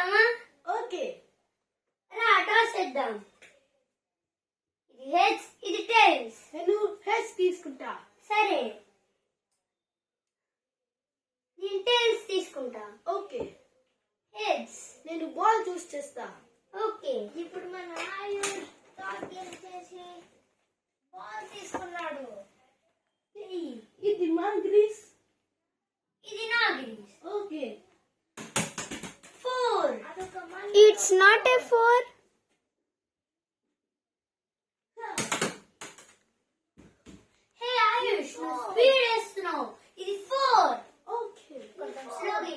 చేద్దామా? ఓకే రా టాస్ చేద్దాం. ఇది హెడ్స్, ఇది టైల్స్. నేను హెడ్స్ తీసుకుంటా. సరే, నేను టైల్స్ తీసుకుంటా. Okay heads. నేను బాల్ చూస్ చేస్తా. ఓకే, ఇప్పుడు మన ఆయుష్ టాకింగ్ చేసి బాల్ తీసుకున్నాడు. ఇది మా గ్రీస్. ఇది నా గ్రీస్. Okay 4. It's not a 4. Hey Ayush, నువ్వు స్పీడ్ వేస్తున్నావు. ఇది 4. ఓకే కొంచెం స్లోగా.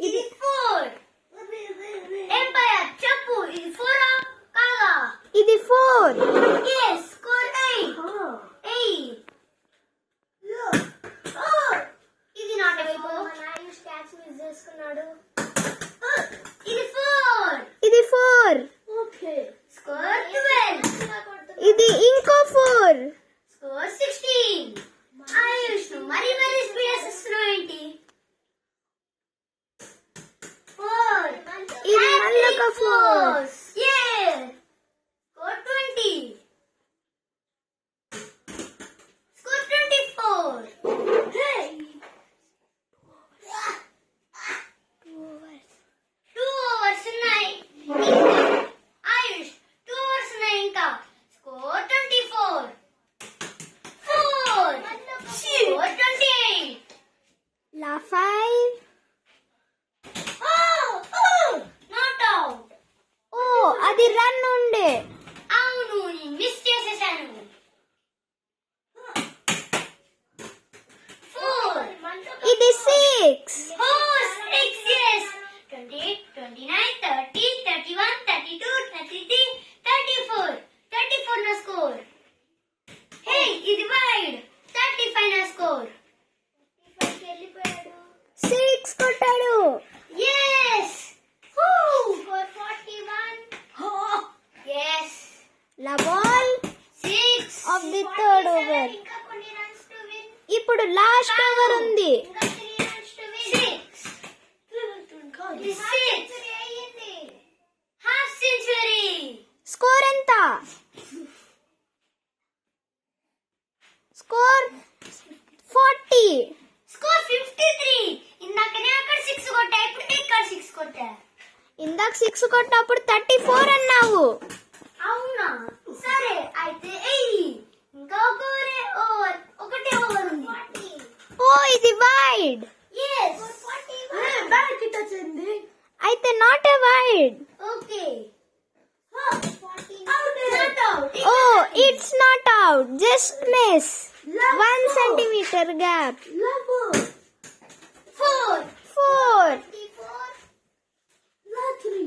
ఇది 4. ఎంపైర్ చెప్పు, ఇది 4 కాదా? ఇది 4. Yes, score 8. 8. ఇది నాట్ వైపు. మన ఆయుష్ క్యాచ్ మిస్ చేసుకున్నాడు. ఇది 4. ఇది 4. Okay score 12. ఇది ఇంకో 4. స్కోర్ 16. ఆయుష్ మరి స్పీడ్ వేస్తున్నావు ఏంటి? 4. ఇది మళ్ళీ ఒక 4. Yeah. Score 20. Score 24. Hey. 2 overs ఉన్నాయి. ఆయుష్ 2 overs ఉన్నాయి ఇంకా. Score 24. 4. Score 28. La 5. Not out. ఓ అది రన్ ఉండే. అవును, నేను మిస్ చేసేసాను. 4. ఇది 6. Oh, 6, yes. 28, 29, 30, 31, 32, 33, 34. 34 na score. Hey, ఇది wide. 35 na score. 35 కి వెళ్ళిపోయాడు. 6 కొట్టాడు. Yes. Woo. Score 41. Oh. Yes. La ball 6 of the third over. ఇంకా కొన్ని runs to win. ఇప్పుడు లాస్ట్ ఓవర్ ఉంది. ఇంకా 3 runs to win. 6. ఇది 6. Half century. స్కోర్ ఎంత? స్కోర్ 40. స్కోర్ 53. ఇందాకనే అక్కడ 6 కొట్టా, ఇప్పుడు ఇక్కడ 6 కొట్టా. ఇందాక 6 కొట్టినప్పుడు 34 అన్నావు. అవునా? సరే అయితే ఇంకా ఒకటే ఓవర్ ఉంది. ఓ ఇది వైడ్. Yes. బ్యాట్ కిట్ వచ్చింది. అయితే not a wide. Okay. Not out. Oh it's not out, just miss. 1 centimetre gap. Labo. 4. 4. 4. La 3.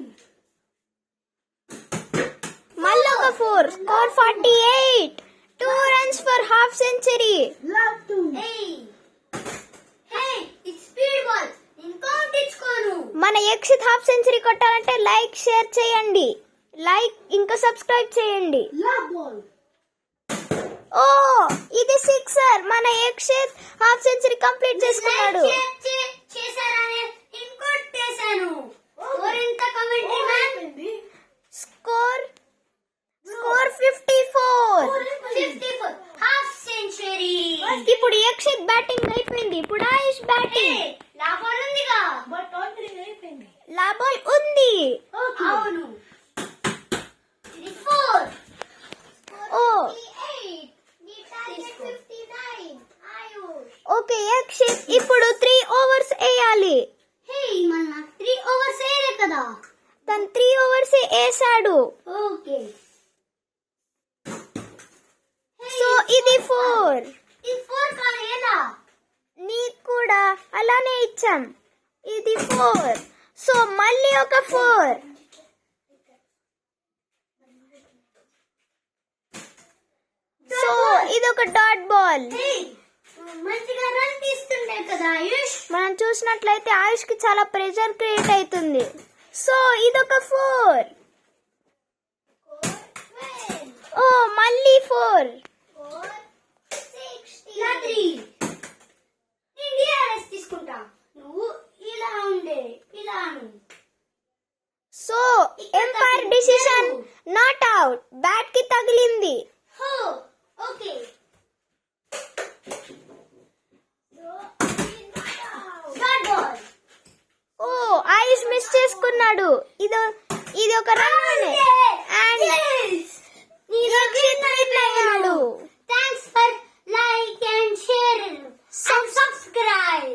మళ్ళీ ఒక 4. Score 48. 2 runs for half century. La 2. Hey, it's speed ball. నేను count ఇచ్చుకోను. మన Yakshit half century కొట్టాలంటే like share చేయండి, like ఇంకా subscribe చేయండి. La ball. ఓ ఇది 6. మన యక్షిత్ హాఫ్ సెంచరీ కంప్లీట్ చేసుకున్నాడు. చేశారనే ఇంకోటి చేశాను. స్కోర్ ఎంత commentary man? Score 54. 54. Half century. ఇప్పుడు యక్షిత్ బ్యాటింగ్ అయిపోయింది. ఇప్పుడు ఆయుష్ బ్యాటింగ్. లాభం ఉందిగా. బట్ ఆల్రెడీ అయిపోయింది. లాభం ఉంది. అవును. ఇది 4. ఓ 8. నీ టార్గెట్ 59. ఆయుష్. ఓకే యక్షిత్ ఇప్పుడు 3 ఓవర్స్ వేయాలి. హే, మన 3 ఓవర్స్ వేయలే కదా. తను 3 ఓవర్స్ వేసాడు. ఓకే. సో ఇది 4. ఇది 4 కాలేదా? నీకు కూడా అలానే ఇచ్చాం. ఇది 4. సో మళ్ళీ ఒక 4. సో ఇది ఒక డాట్ బాల్. మంచిగా రన్ తీస్తుండే కదా ఆయుష్. మనం చూసినట్లయితే ఆయుష్ కి చాలా ప్రెషర్ క్రియేట్ అవుతుంది. సో ఇదొక 4. ఓ మళ్ళీ 4. 3. India. నువ్వు ఇలా ఉండే ఇలా అను. So umpire decision not out. Bat కి తగిలింది. Oh okay. Dot ball. ఓ ఐస్ మిస్ చేసుకున్నాడు. ఇది ఒక run and Thanks for like and share and subscribe.